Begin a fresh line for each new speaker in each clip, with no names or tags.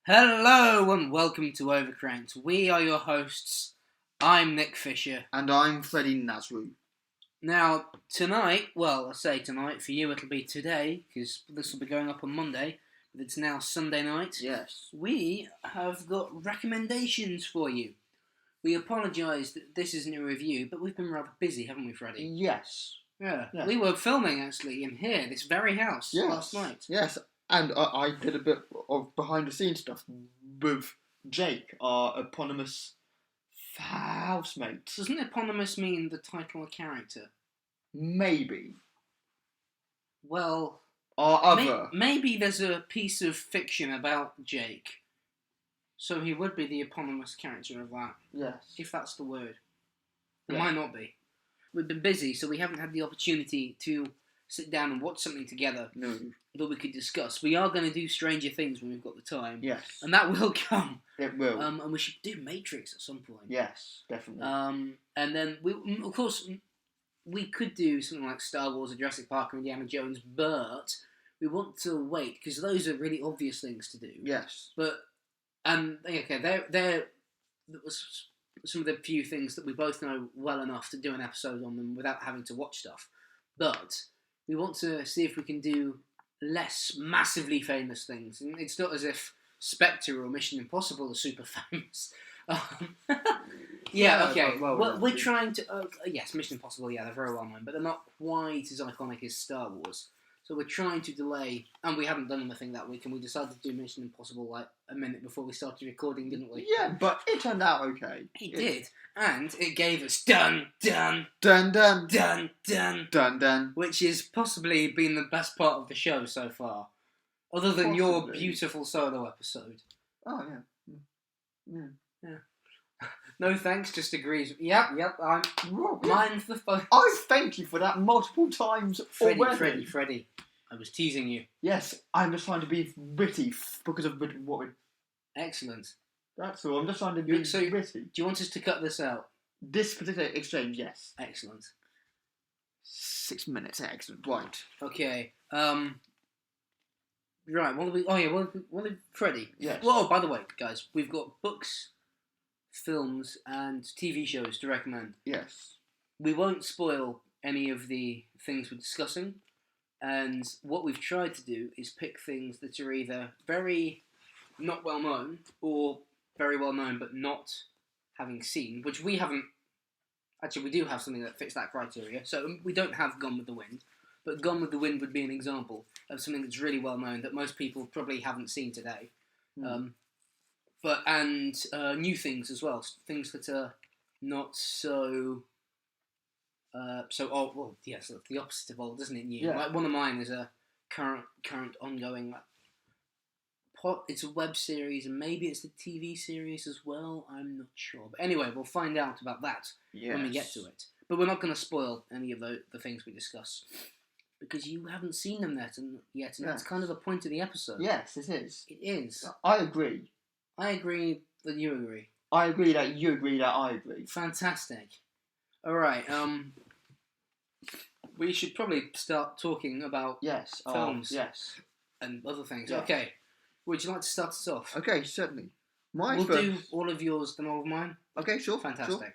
Hello and welcome to Overcranked. We are your hosts. I'm Nick Fisher.
And I'm Freddie Nasru.
Now, tonight, well, I say tonight, for you it'll be today, because this will be going up on Monday, but it's now Sunday night.
Yes.
We have got recommendations for you. We apologise that this isn't a review, but we've been rather busy, haven't we, Freddie?
Yes.
Yeah.
Yeah.
We were filming, actually, in here, this very house,
Yes.
last night.
Yes. And I did a bit of behind-the-scenes stuff with Jake, our eponymous housemate.
Doesn't eponymous mean the title of character?
Maybe.
Well,
Our other.
maybe there's a piece of fiction about Jake, so he would be the eponymous character of that,
Yes.
if that's the word. It
Yeah.
might not be. We've been busy, so we haven't had the opportunity to sit down and watch something together
No.
that we could discuss. We are going to do Stranger Things when we've got the time.
Yes.
And that will come.
It will.
And we should do Matrix at some point.
Yes, definitely.
And then, of course, we could do something like Star Wars or Jurassic Park or Indiana Jones, but we want to wait, because those are really obvious things to do.
Yes.
But, okay, they're some of the few things that we both know well enough to do an episode on them without having to watch stuff. But we want to see if we can do less massively famous things. And it's not as if Spectre or Mission Impossible are super famous. Yeah, okay. Well, we're trying to... yes, Mission Impossible, yeah, they're very well known, but they're not quite as iconic as Star Wars. So we're trying to delay, and we haven't done anything that week, and we decided to do Mission Impossible like a minute before we started recording, didn't we?
Yeah, but it turned out okay.
It did, and it gave us dun, dun,
Dun dun.
dun, dun,
Dun dun.
which has possibly been the best part of the show so far. Other than your
Possibly.
beautiful solo episode.
Oh, yeah.
No thanks, just agrees. Yep, I'm... Mine's the phone.
I thank you for that multiple times already.
Freddie. I was teasing you.
Yes, I'm just trying to be witty because of what we...
Excellent.
That's all. I'm just trying to be
So-
witty.
Do you want us to cut this out?
This particular exchange, yes.
Excellent.
6 minutes, excellent. Right.
Okay. Right. What do we? Oh yeah. What did Freddie?
Yes.
Well, by the way, guys, we've got books, films, and TV shows to recommend.
Yes.
We won't spoil any of the things we're discussing, and what we've tried to do is pick things that are either very not well known or very well known but not having seen, which we haven't. Actually, we do have something that fits that criteria. So we don't have Gone with the Wind, but Gone with the Wind would be an example of something that's really well known that most people probably haven't seen today. And new things as well, things that are not so. So old. Well, yes, that's the opposite of old, isn't it? New.
Yeah.
Like one of mine is a current ongoing. It's a web series, and maybe it's a TV series as well. I'm not sure, but anyway, we'll find out about that when we get to it. But we're not going to spoil any of the things we discuss because you haven't seen them yet, and that's kind of the point of the episode.
Yes, it is.
It is.
I agree.
I agree that you agree.
I agree that you agree that I agree.
Fantastic. All right. We should probably start talking about
Yes.
Films.
Yes.
and other things.
Yeah.
Okay. Would you like to start us off?
Okay, certainly.
We'll do all of yours, then all of mine.
Okay, sure.
Fantastic.
Sure.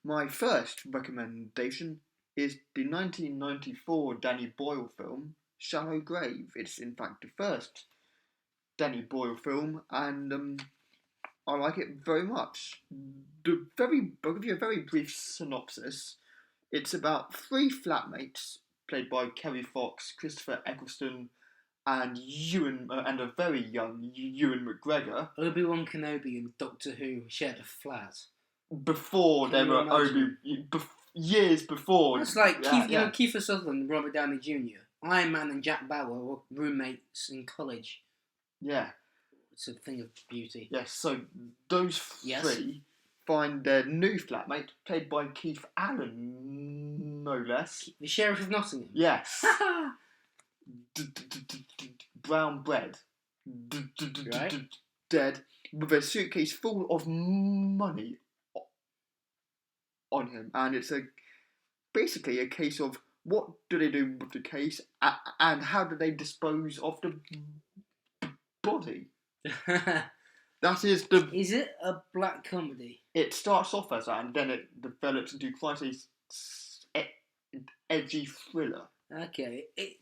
My first recommendation is the 1994 Danny Boyle film, Shallow Grave. It's in fact the first Danny Boyle film, and I like it very much. I'll give you a very brief synopsis. It's about three flatmates, played by Kerry Fox, Christopher Eccleston, and and a very young Ewan McGregor.
Obi-Wan Kenobi and Doctor Who shared a flat.
Before
Can
they
you
were
imagine?
years before.
It's like
Yeah,
Kiefer Sutherland and Robert Downey Jr. Iron Man and Jack Bauer were roommates in college.
Yeah.
It's a thing of beauty.
Yes, so those three find their new flatmate, played by Keith Allen, no less.
The Sheriff of Nottingham.
Yes. Brown bread.
Right.
Dead, with a suitcase full of money on him. And it's basically a case of what do they do with the case and how do they dispose of the body. That is the.
Is it a black comedy?
It starts off as that, and then it develops into quite a edgy thriller.
Okay, it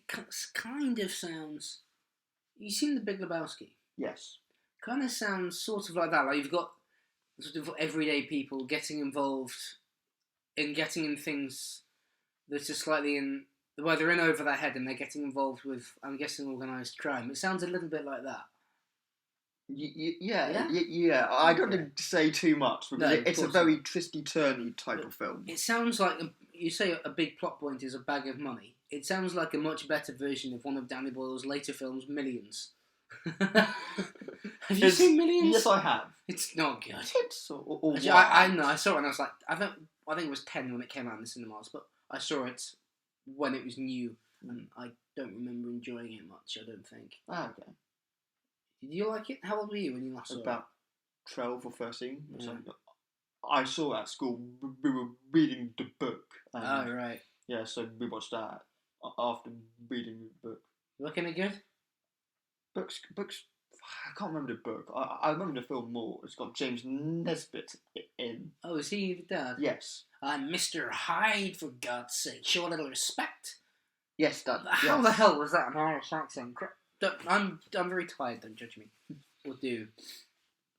kind of sounds. You seen The Big Lebowski?
Yes.
Kind of sounds sort of like that. Like you've got sort of everyday people getting involved in getting in things that are slightly in. Well, they're in over their head and they're getting involved with, I'm guessing, organised crime. It sounds a little bit like that.
Yeah. I don't need to say too much because it's a very twisty-turny type of film.
It sounds like you say a big plot point is a bag of money. It sounds like a much better version of one of Danny Boyle's later films, Millions. Have you seen Millions?
Yes, I have.
It's not good.
It's all
I know. I saw it and I was like, I think it was 10 when it came out in the cinemas, but I saw it when it was new, and I don't remember enjoying it much. I don't think.
Ah, okay.
Did you like it? How old were you when you last saw it?
About 12 or 13.
Yeah.
I saw it at school. We were reading the book.
Oh, right.
Yeah, so we watched that after reading the book.
Looking it good?
Books. I can't remember the book. I remember the film more. It's got James Nesbitt in.
Oh, is he the dad?
Yes.
I'm Mr. Hyde, for God's sake. Show a little respect.
Yes, that.
How the hell was that an Irish accent? I'm very tired, don't judge me. Or do.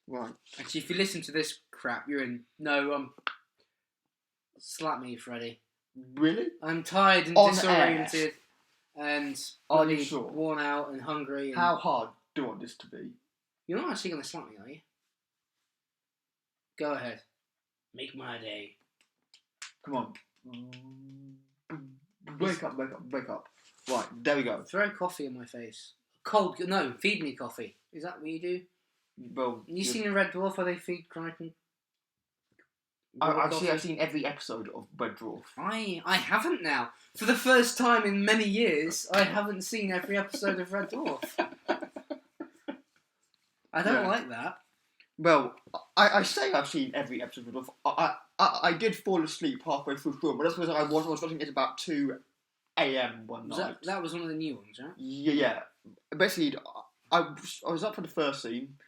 Right.
Actually, if you listen to this crap, you're in. No, slap me, Freddie.
Really?
I'm tired and disoriented. And worn out and hungry. And
how hard do you want this to be?
You're not actually going to slap me, are you? Go ahead. Make my day.
Come on. Wake up. Right, there we go.
Throw coffee in my face. No, feed me coffee. Is that what you do?
Well,
you seen the Red Dwarf where they feed Crichton?
I've seen every episode of Red Dwarf.
I haven't now. For the first time in many years, I haven't seen every episode of Red Dwarf. I don't like that.
Well, I say I've seen every episode of Red Dwarf. I did fall asleep halfway through the film, but that's because I was watching it about 2 a.m. one night.
That was one of the new ones, right?
Yeah. Basically, I was up for the first scene,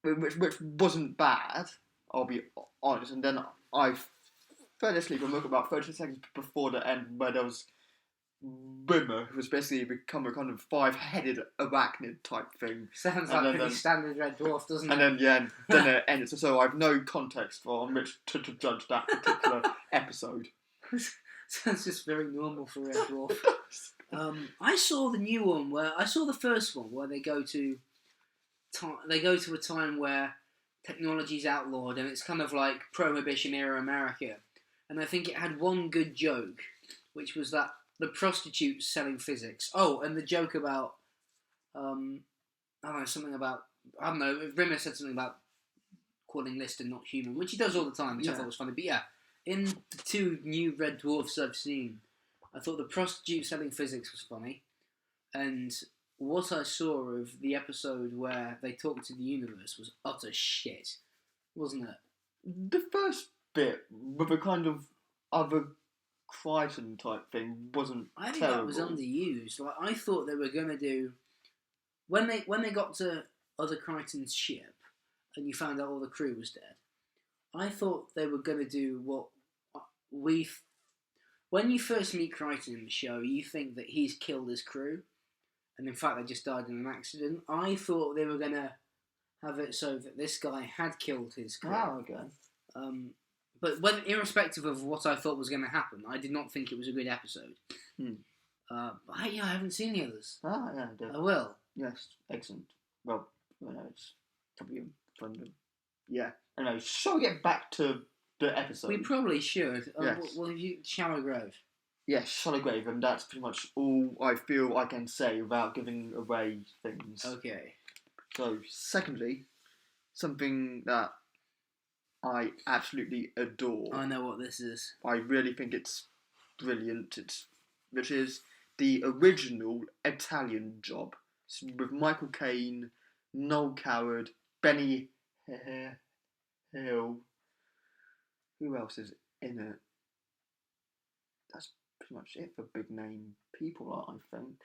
which wasn't bad, I'll be honest, and then I fell asleep and woke up about 30 seconds before the end, where there was Rimmer, who was basically become a kind of 5-headed arachnid type thing.
Sounds like pretty standard Red Dwarf, doesn't it?
And then it ended, so I have no context on which to judge that particular episode.
Sounds just very normal for Red Dwarf. I saw the new one I saw the first one where they go to a time where technology's outlawed and it's kind of like Prohibition era America, and I think it had one good joke, which was that the prostitutes selling physics. Oh, and the joke about Rimmer said something about calling Lister not human, which he does all the time, which I thought was funny. But yeah, in the 2 new Red Dwarfs I've seen, I thought the prostitute selling physics was funny, and what I saw of the episode where they talked to the universe was utter shit, wasn't it?
The first bit with a kind of other Crichton type thing wasn't
I think
terrible.
That was underused. Like I thought they were gonna do when they got to other Crichton's ship and you found out all the crew was dead. I thought they were gonna do what when you first meet Crichton in the show, you think that he's killed his crew, and in fact they just died in an accident. I thought they were gonna have it so that this guy had killed his crew.
Oh, okay.
But irrespective of what I thought was going to happen, I did not think it was a good episode. I haven't seen the others.
Ah, yeah, I did.
I will.
Yes, excellent. Well, it's probably fun. Yeah. Anyway, shall we get back to the episode?
We probably should.
Yes.
Well, Shallow Grove.
Yes, Shallow Grave, and that's pretty much all I feel I can say without giving away things.
Okay.
So, secondly, something that I absolutely adore.
I know what this is.
I really think it's brilliant. Which is the original Italian Job with Michael Caine, Noel Coward, Benny Hill. Who else is in it? That's pretty much it for big name people, I think.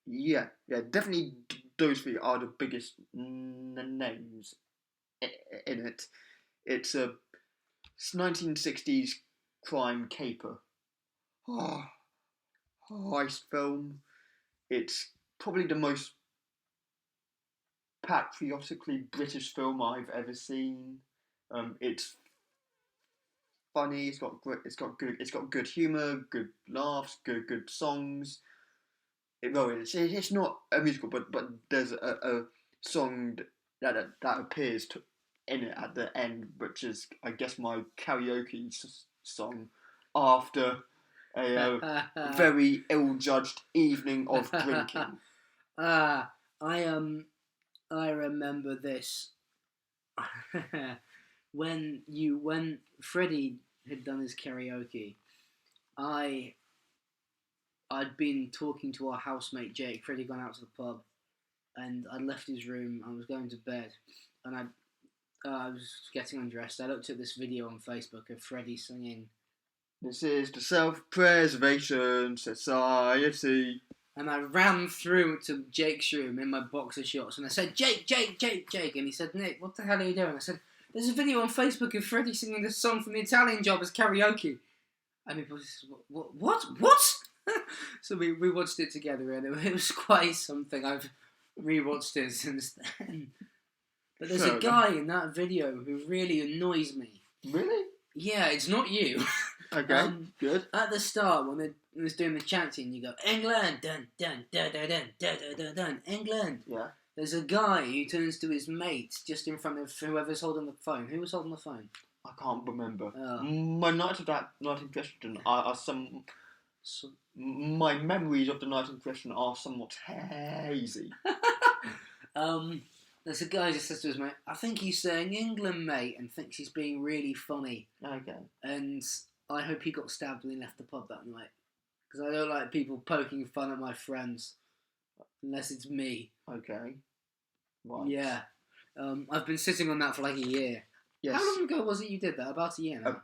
Yeah, definitely those three are the biggest names in it. It's a 1960s crime caper. Heist film. It's probably the most patriotically British film I've ever seen. It's funny. It's got good humour, good laughs, good songs. It's not a musical, but there's a song that appears in it at the end, which is, I guess, my karaoke song after a very ill-judged evening of drinking.
I remember this when Freddie had done his karaoke. I'd been talking to our housemate Jake. Freddie gone out to the pub, and I'd left his room. I was going to bed, and I was getting undressed. I looked at this video on Facebook of Freddie singing.
This is the Self-Preservation Society.
And I ran through to Jake's room in my boxer shorts, and I said, Jake. And he said, Nick, what the hell are you doing? I said, there's a video on Facebook of Freddie singing this song from the Italian Job as karaoke. And he was, what? So we watched it together, and it was quite something. I've rewatched it since then. But there's a guy in that video who really annoys me.
Really?
Yeah, it's not you.
Okay, good.
At the start, when it was doing the chanting, you go, England, dun, dun, dun, dun, dun, dun, dun, dun, dun, England.
Yeah.
There's a guy who turns to his mate just in front of whoever's holding the phone. Who was holding the phone?
I can't remember.
Oh.
My night in question are some... My memories of the night in question are somewhat hazy.
There's a guy who just says to his mate, I think he's saying England, mate, and thinks he's being really funny.
Okay.
And I hope he got stabbed when he left the pub that night. Because I don't like people poking fun at my friends. Unless it's me.
Okay. Right.
Yeah. I've been sitting on that for like a year.
Yes.
How long ago was it you did that? About a year now?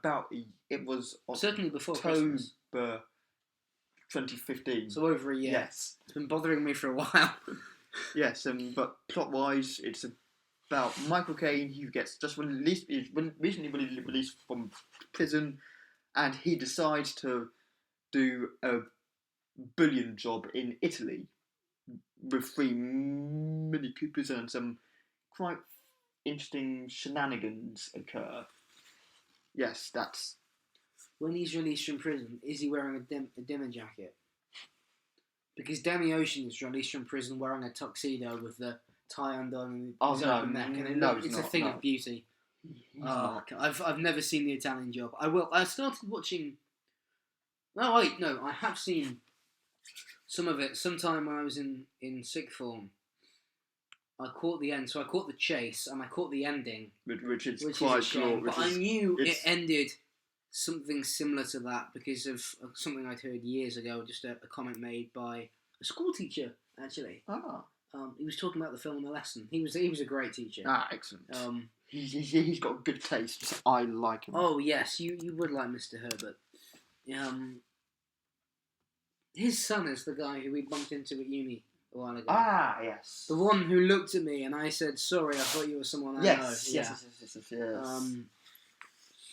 It was
certainly before
October
Christmas.
2015.
So over a year.
Yes.
It's been bothering me for a while.
Yes, but plot-wise, it's about Michael Caine, who gets just recently released from prison, and he decides to do a bullion job in Italy with 3 Mini Coopers, and some quite interesting shenanigans occur. Yes, that's...
When he's released from prison, is he wearing a dinner jacket? Because Danny Ocean is released from prison wearing a tuxedo with the tie undone and his open neck, and it's a thing of beauty. I've never seen the Italian Job. I started watching. No, wait, no, I have seen some of it. Sometime when I was in sixth form, I caught the end. So I caught the chase and I caught the ending,
which is
quite
quite
a shame.
short.
But I knew it ended something similar to that because of something I'd heard years ago, just a comment made by a school teacher, actually. He was talking about the film in the lesson. He was a great teacher.
Excellent. He's got good taste. I like him.
Oh yes, you would like Mr. Herbert. His son is the guy who we bumped into at uni a while ago.
Yes.
The one who looked at me and I said, sorry, I thought you were someone I know.
Yes.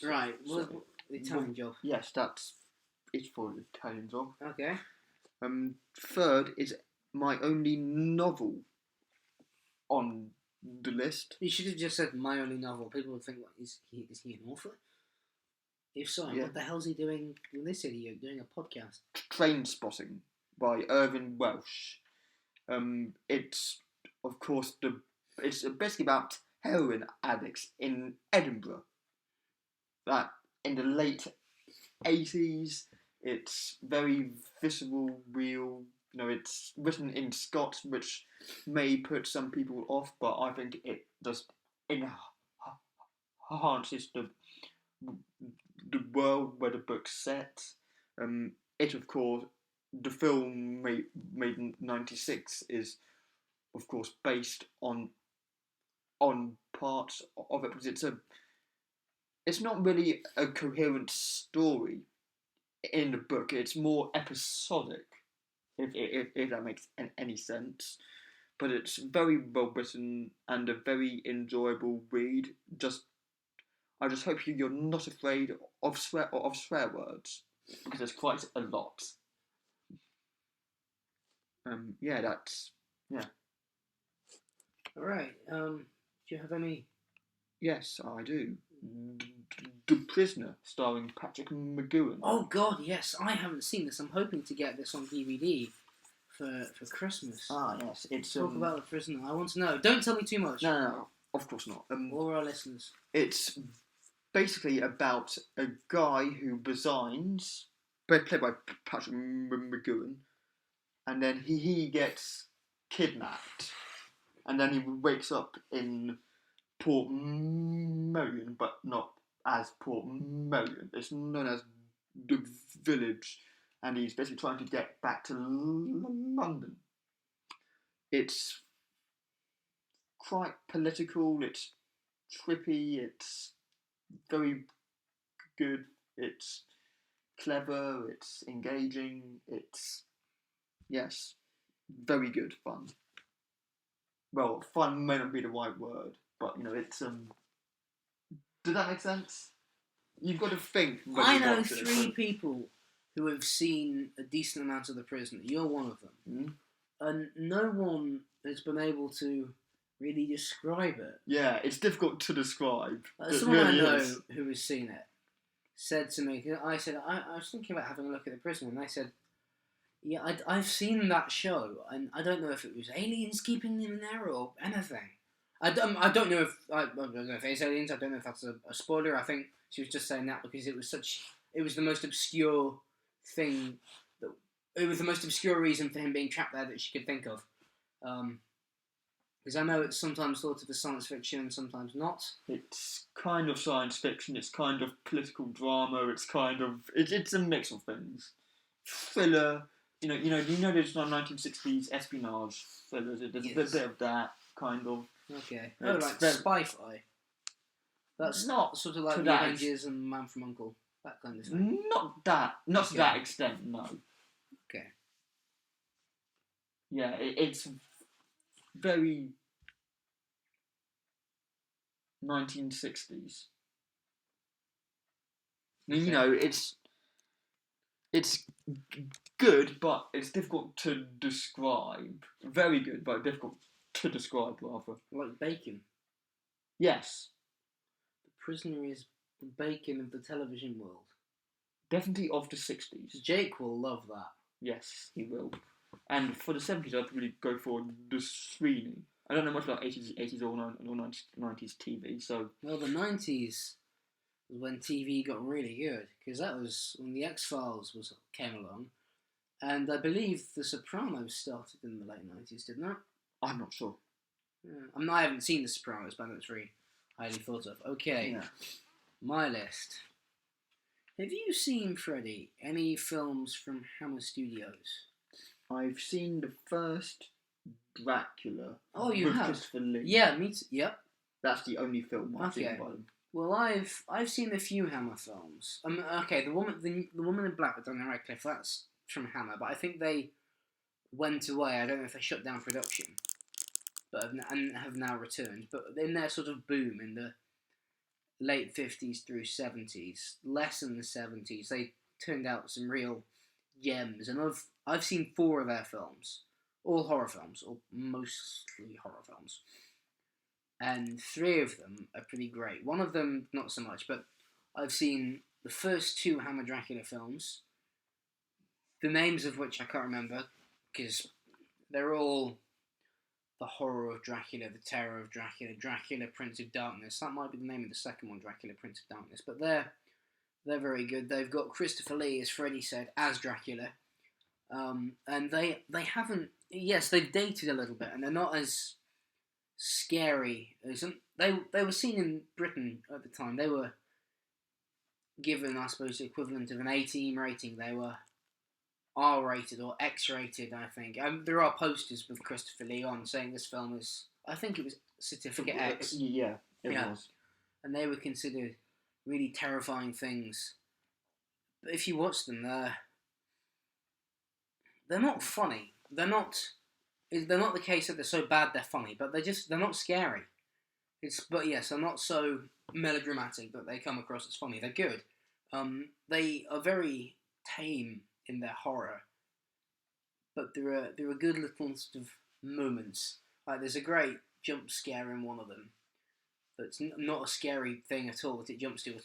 Right, the Italian Job.
Yes, it's for the Italian Job.
Okay.
Third is my only novel on the list.
You should have just said my only novel. People would think, is he an author? If so, what the hell's he doing in this idiot doing a podcast?
Train Spotting by Irvine Welsh. It's of course it's basically about heroin addicts in Edinburgh. That in the late 80s, it's very visceral, real. You know, it's written in Scots, which may put some people off, but I think it just enhances the world where the book's set. It, of course, the film made in '96 is, of course, based on parts of it, because it's not really a coherent story in the book. It's more episodic, if that makes any sense. but it's very well written and a very enjoyable read. I just hope you're not afraid of swear words, because there's quite a lot. Yeah, that's yeah.
All right. Do you have any?
Yes, I do. The Prisoner, starring Patrick McGowan.
Oh God, yes. I haven't seen this. I'm hoping to get this on DVD for Christmas.
Ah, yes. It's
Talk about The Prisoner. I want to know. Don't tell me too much.
No, of course not.
Or our listeners.
It's basically about a guy who resigns, played by Patrick McGowan, and then he gets kidnapped, and then he wakes up in Port Merion, but not as Port Merion. It's known as the village, and he's basically trying to get back to London. It's quite political, it's trippy, it's very good, it's clever, it's engaging, it's, yes, very good fun. Well, fun may not be the right word, but it's Does that make sense? You've got to think.
I know three people who have seen a decent amount of The Prisoner. You're one of them. And no one has been able to really describe it.
Yeah, it's difficult to describe.
Someone really I know who has seen it said to me, I said, I was thinking about having a look at The Prisoner, and they said, yeah, I've seen that show, and I don't know if it was aliens keeping them there or anything. I don't know if it's aliens. I don't know if that's a spoiler. I think she was just saying that because it was the most obscure thing. It was the most obscure reason for him being trapped there that she could think of. Because I know it's sometimes thought of as science fiction and sometimes not. It's
kind of science fiction. It's kind of political drama. It's kind of it's a mix of things. Thriller. You know, there's 1960s espionage thrillers. There's a bit of that kind of.
Okay. Like Spy-Fi. That's not sort of like The Avengers and Man from U.N.C.L.E. That kind of thing.
Not to that extent, no.
Okay.
Yeah, it's very 1960s. Okay. It's good, but it's difficult to describe. Very good, but difficult to describe, rather.
Like bacon?
Yes.
The Prisoner is the bacon of the television world.
Definitely of the 60s.
Jake will love that.
Yes, he will. And for the 70s, I'd really go for The Sweeney. I don't know much about 80s or 90s TV, so...
Well, the 90s was when TV got really good, because that was when The X-Files came along, and I believe The Sopranos started in the late 90s, didn't it?
I'm not sure.
Yeah. I haven't seen The Sopranos, but I know it's very highly thought of. Okay, yeah. My list. Have you seen, Freddie, any films from Hammer Studios?
I've seen the first Dracula.
Oh, you have?
Christopher Lee.
Yeah, me too. Yep.
That's the only film I've seen by them.
Well, I've seen a few Hammer films. Okay, the woman in Black with Daniel Radcliffe, that's from Hammer, but I think they went away. I don't know if they shut down production, and have now returned. But in their sort of boom in the late 50s through 70s, less in the 70s, they turned out some real gems, and I've seen 4 of their films, all horror films, or mostly horror films, and 3 of them are pretty great. One of them not so much, but I've seen the first 2 Hammer Dracula films, the names of which I can't remember because they're all The Horror of Dracula, The Terror of Dracula, Dracula Prince of Darkness. That might be the name of the second one, Dracula Prince of Darkness, but they're very good. They've got Christopher Lee, as Freddie said, as Dracula. And they haven't... Yes, they've dated a little bit, and they're not as scary as... They were seen in Britain at the time. They were given, I suppose, the equivalent of an 18 rating. They were R-rated or X-rated, I think. There are posters with Christopher Lee on saying this film is... I think it was Certificate X.
Yeah, it was.
And they were considered really terrifying things. But if you watch them, they're not funny. They're not they're not the case that they're so bad they're funny, but they're not scary. But yes, they're not so melodramatic that they come across as funny. They're good. They are very tame in their horror, but there are good little sort of moments. Like there's a great jump scare in one of them that's not a scary thing at all that it jumps to.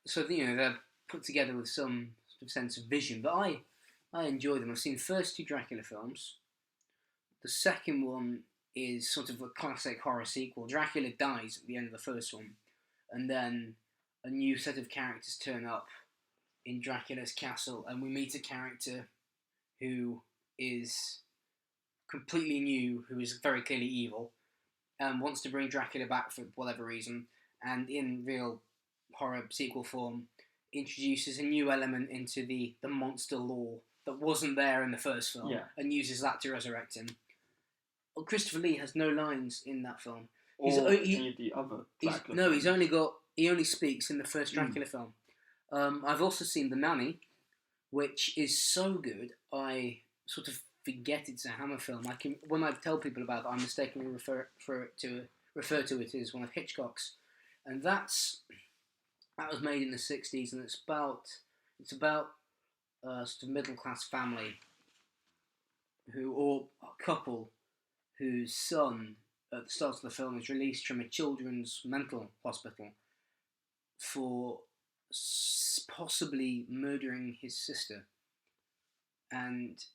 So they're put together with some sort of sense of vision. But I enjoy them. I've seen the first two Dracula films. The second one is sort of a classic horror sequel. Dracula dies at the end of the first one, and then a new set of characters turn up in Dracula's castle, and we meet a character who is completely new, who is very clearly evil, and wants to bring Dracula back for whatever reason, and in real horror sequel form, introduces a new element into the monster lore that wasn't there in the first film, and uses that to resurrect him. Well, Christopher Lee has no lines in that film.
Any of the other Dracula films.
He only speaks in the first Dracula film. I've also seen The Nanny, which is so good, I sort of forget it's a Hammer film. When I tell people about it, I mistakenly refer to it as one of Hitchcock's, and that was made in the '60s, and it's about a sort of middle class family or a couple whose son at the start of the film is released from a children's mental hospital for possibly murdering his sister, and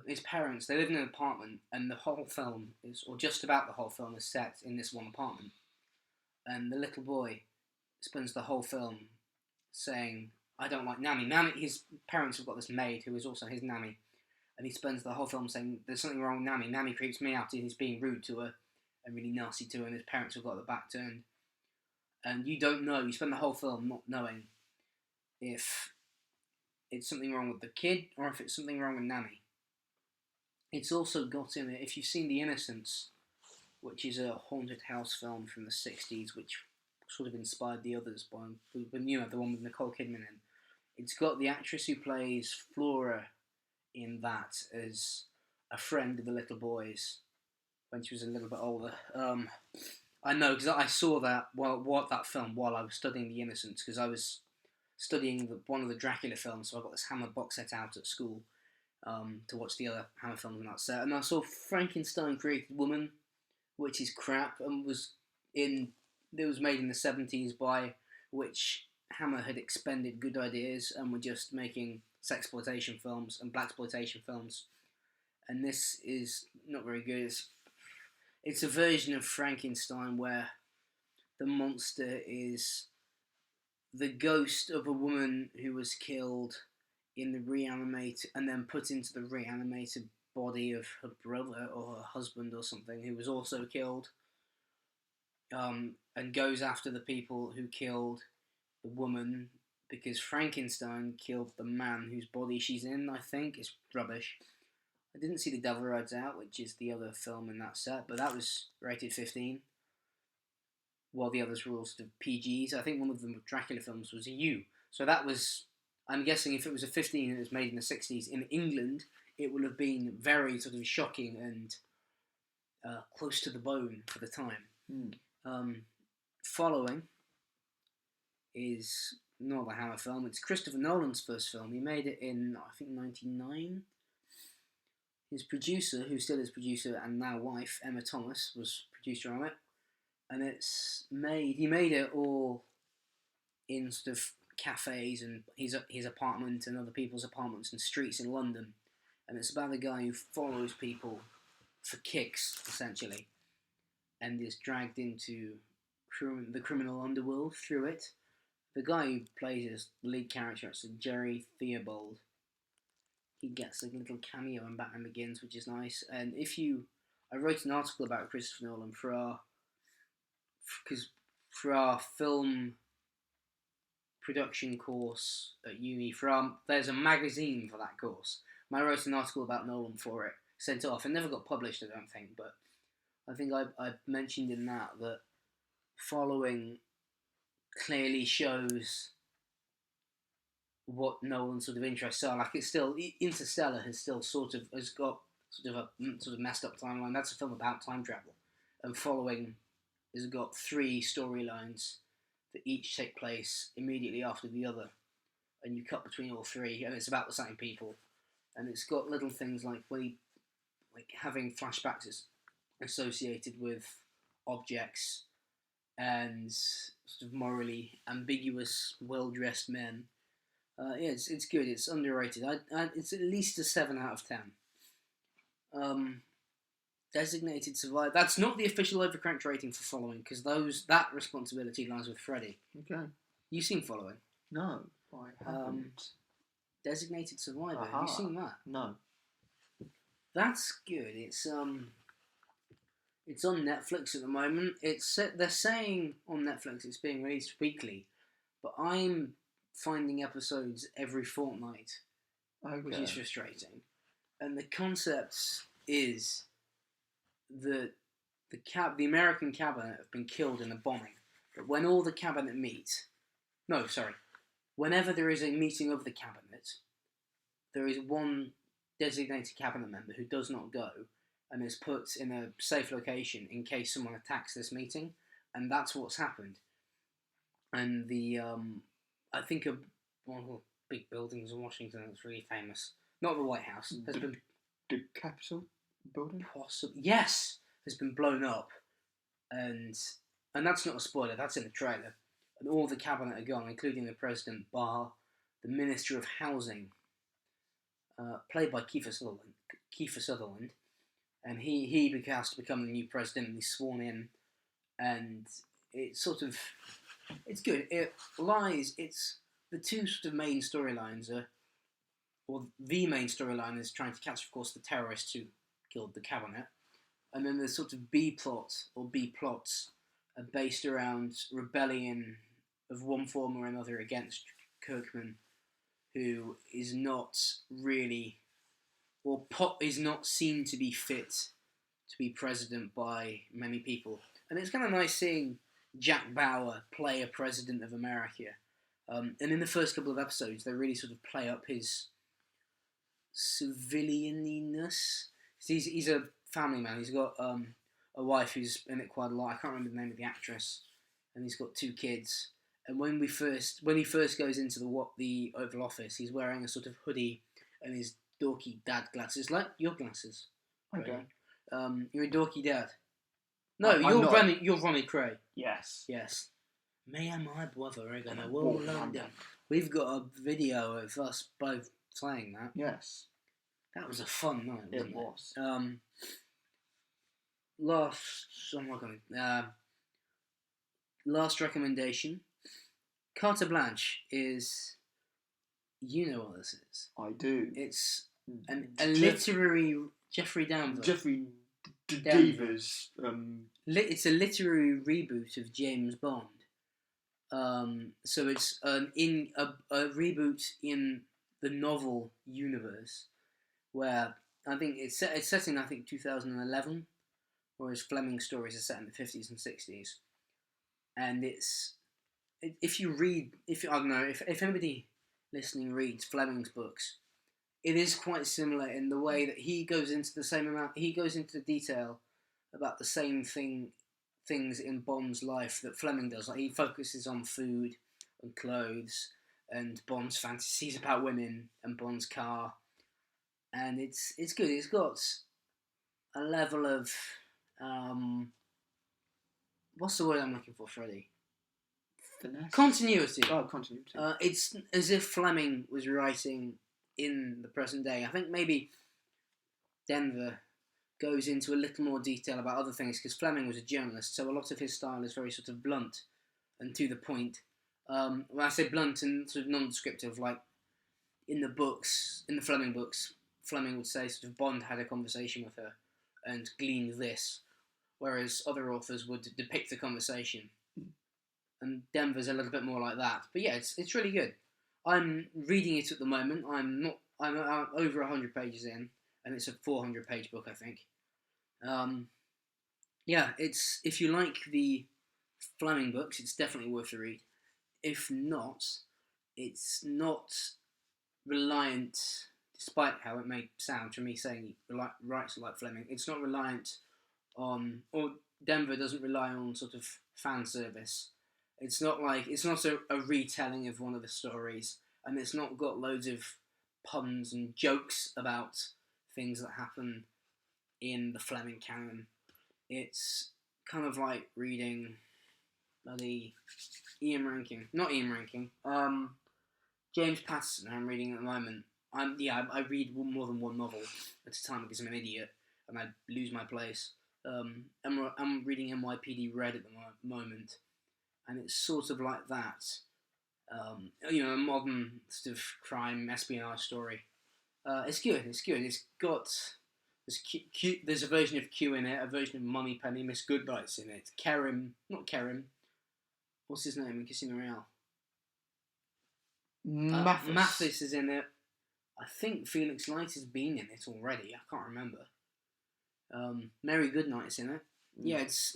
his parents, they live in an apartment, and the whole film is, or just about the whole film, is set in this one apartment. And the little boy spends the whole film saying, I don't like Nanny. His parents have got this maid who is also his nanny. And he spends the whole film saying, there's something wrong with Nanny. Nanny creeps me out, and he's being rude to her and really nasty to her, and his parents have got their back turned. And you don't know, you spend the whole film not knowing if it's something wrong with the kid or if it's something wrong with Nanny. It's also got in it, if you've seen The Innocents, which is a haunted house film from the '60s, which sort of inspired the others, the one with Nicole Kidman in. It's got the actress who plays Flora in that as a friend of the little boy's when she was a little bit older. I know, because I saw that that film while I was studying The Innocents, because I was studying one of the Dracula films, so I got this Hammer box set out at school to watch the other Hammer films in that set, and I saw Frankenstein Created Woman, which is crap, and was made in the '70s, by which Hammer had expended good ideas and were just making sexploitation films and blaxploitation films, and this is not very good. It's a version of Frankenstein where the monster is the ghost of a woman who was killed in the reanimated and then put into the reanimated body of her brother or her husband or something who was also killed, and goes after the people who killed the woman, because Frankenstein killed the man whose body she's in, I think. It's rubbish. I didn't see The Devil Rides Out, which is the other film in that set, but that was rated 15, while the others were all sort of PGs. I think one of the Dracula films was a U. So that was, I'm guessing if it was a 15 and it was made in the '60s in England, it would have been very sort of shocking and close to the bone for the time. Following is not a Hammer film. It's Christopher Nolan's first film. He made it in, I think, '99. His producer, who still is producer and now wife, Emma Thomas, was producer on it. And he made it all in sort of cafes and his apartment and other people's apartments and streets in London. And it's about a guy who follows people for kicks, essentially, and is dragged into the criminal underworld through it. The guy who plays his lead character, it's Jerry Theobald. He gets a little cameo in Batman Begins, which is nice. And I wrote an article about Christopher Nolan for our film production course at uni. There's a magazine for that course. And I wrote an article about Nolan for it, sent it off. It never got published, I don't think, but I think I mentioned in that following clearly shows what Nolan's sort of interests are. Like, it's still, Interstellar has got sort of messed up timeline. That's a film about time travel, and Following has got 3 storylines that each take place immediately after the other, and you cut between all 3, and it's about the same people, and it's got little things like having flashbacks associated with objects and sort of morally ambiguous, well-dressed men. Yeah, it's good. It's underrated. It's at least a 7 out of 10. Designated Survivor. That's not the official Overcranked rating for Following, because that responsibility lies with Freddie.
Okay.
You seen Following?
No, I haven't.
Designated Survivor.
Aha.
Have you seen that?
No.
That's good. It's on Netflix at the moment. They're saying on Netflix it's being released weekly, but I'm finding episodes every fortnight, which is frustrating. And the concept is that the American cabinet have been killed in a bombing. But when all the cabinet meet, whenever there is a meeting of the cabinet, there is one designated cabinet member who does not go and is put in a safe location in case someone attacks this meeting, and that's what's happened. And I think one of the big buildings in Washington that's really famous, not the White House, has been
the Capitol building.
Yes, has been blown up, and that's not a spoiler. That's in the trailer. And all the cabinet are gone, including the president, bar the Minister of Housing, played by Kiefer Sutherland, and he has to become the new president, and he's sworn in, and it's good. It's the 2 sort of main storylines the main storyline is trying to catch, of course, the terrorists who killed the cabinet, and then the sort of B plot or B plots are based around rebellion of one form or another against Kirkman, who is not really, or is not seen to be fit to be president by many people. And it's kind of nice seeing Jack Bauer play a president of America. And in the first couple of episodes, they really sort of play up his civilianiness. He's a family man. He's got a wife who's in it quite a lot. I can't remember the name of the actress. And he's got 2 kids. And when he first goes into the Oval Office, he's wearing a sort of hoodie and his dorky dad glasses, like your glasses.
Okay.
You're a dorky dad. No, you're Ronnie Cray.
Yes.
Yes. Me and my brother are gonna walk London. We've got a video of us both saying that.
Yes.
That was a fun night, wasn't it?
It was.
Last recommendation. Carte Blanche is, you know what this is.
I do.
It's a literary Jeffrey Danvers.
Jeffrey Devers.
It's a literary reboot of James Bond. So it's a reboot in the novel universe, where I think it's set in 2011, whereas Fleming's stories are set in the 50s and 60s, and if anybody listening reads Fleming's books, it is quite similar in the way that he goes into detail about the same things in Bond's life that Fleming does. Like, he focuses on food and clothes and Bond's fantasies about women and Bond's car, and it's good. It's got a level of what's the word I'm looking for, Freddie?
Finesse?
Continuity.
Oh, continuity.
It's as if Fleming was writing in the present day. I think maybe Denver goes into a little more detail about other things, because Fleming was a journalist, so a lot of his style is very sort of blunt and to the point. When I say blunt and sort of non-descriptive, like in the Fleming books, Fleming would say sort of Bond had a conversation with her and gleaned this, whereas other authors would depict the conversation. And Denver's a little bit more like that. But yeah, it's really good. I'm reading it at the moment. I'm over 100 pages in, and it's a 400-page book, I think. Yeah, if you like the Fleming books, it's definitely worth a read. If not, it's not reliant despite how it may sound from me saying he writes like Fleming, it's not reliant on, or Denver doesn't rely on sort of fan service. It's not a retelling of one of the stories, and it's not got loads of puns and jokes about things that happen in the Fleming canon. It's kind of like reading bloody James Patterson. I'm reading at the moment. I read more than one novel at a time because I'm an idiot and I lose my place. I'm reading NYPD Red at the moment, and it's sort of like that. A modern sort of crime espionage story. It's good. It's got there's a version of Q in it, a version of Moneypenny, Miss Goodnight's in it. Not Kerim. What's his name in Casino Royale? Mathis is in it. I think Felix Light has been in it already. I can't remember. Mary Goodnight's in it. Yeah, it's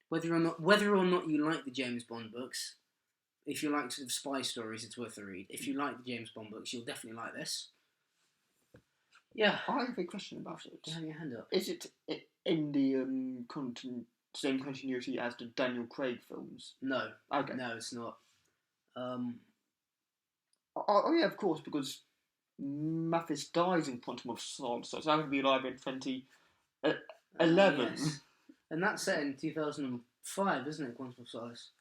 whether or not you like the James Bond books, if you like sort of spy stories, it's worth a read. If you like the James Bond books, you'll definitely like this. Yeah.
I have a question about it.
You have your hand up.
Is it in the same continuity as the Daniel Craig films?
No.
Okay.
No, it's not.
Oh yeah, of course, because Mathis dies in Quantum of Solace, so it's going to be live in 2011.
Yes. And that's set in 2005, isn't it, Quantum of Solace?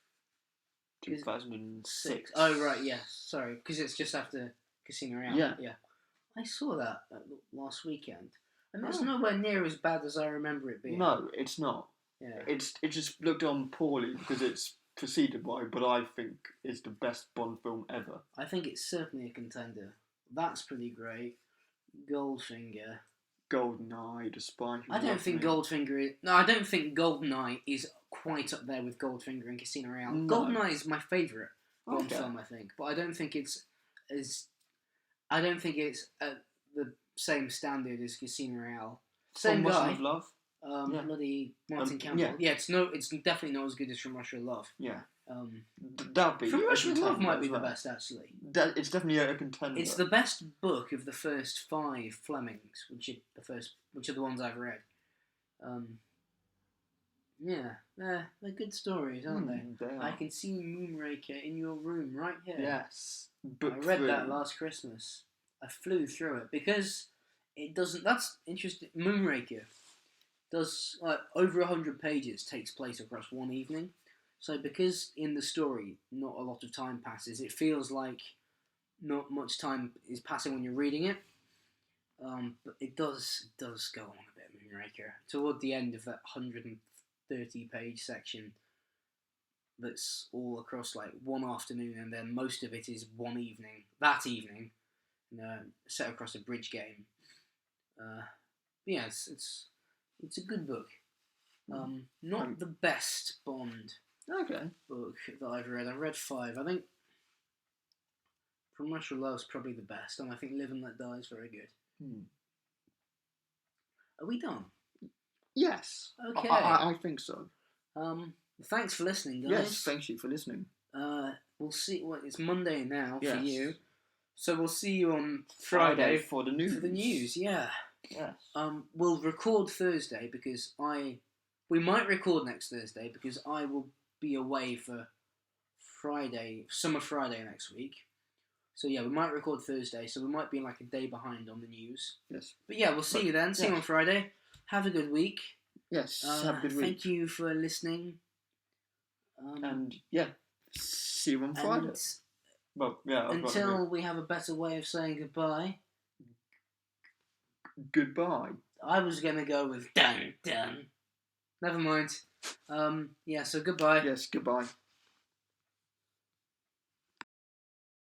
2006.
Oh, right, yeah. Sorry, because it's just after Casino Royale. Yeah. I saw that last weekend, and it's nowhere near as bad as I remember it being.
No, it's not.
Yeah.
It just looked on poorly because it's preceded by what I think is the best Bond film ever.
I think it's certainly a contender. That's pretty great. Goldfinger.
GoldenEye, The Spy Who
I don't
Loved
think
Me.
Goldfinger is... No, I don't think GoldenEye is quite up there with Goldfinger and Casino Royale.
No.
GoldenEye is my favourite Bond film, I think. But I don't think it's at the same standard as Casino Royale. Same
From
guy.
Russia with Love.
Bloody Martin Campbell.
Yeah.
It's definitely not as good as From Russia with Love.
Yeah. That'd be
From Russia with Love
contender
might be
as
the
well.
best, actually.
It's definitely a contender.
It's the best book of the first 5 Flemings, which are the ones I've read. Yeah, they're good stories, aren't they? I can see Moonraker in your room right here.
Yes.
I read that last Christmas. I flew through it because it doesn't. That's interesting. Moonraker does over 100 pages, takes place across one evening. So because in the story not a lot of time passes, it feels like not much time is passing when you're reading it. But it does go on a bit, Moonraker. Toward the end of that 130-page section, that's all across like one afternoon, and then most of it is one evening. That evening, set across a bridge game. Yeah, it's a good book. Not the best Bond book that I've read. I've read 5. I think From Russia with Love's probably the best, and I think Live and Let Die is very good. Are we done?
Yes.
Okay.
I think so.
Thanks for listening, guys.
Yes, thank you for listening.
We'll see. It's Monday now for
Yes.
you, so we'll see you on Friday
for the news.
For the news, yeah.
Yes.
We'll record Thursday because we might record next Thursday because I will be away for Summer Friday next week. So yeah, we might record Thursday, so we might be like a day behind on the news.
Yes.
But yeah, we'll see you then. See you on Friday. Have a good week.
Yes. Have a good week.
Thank you for listening.
And yeah, see you on Friday. Well, yeah.
Until we have a better way of saying goodbye.
Goodbye.
I was gonna go with dun dun. Never mind. Yeah. So goodbye.
Yes. Goodbye.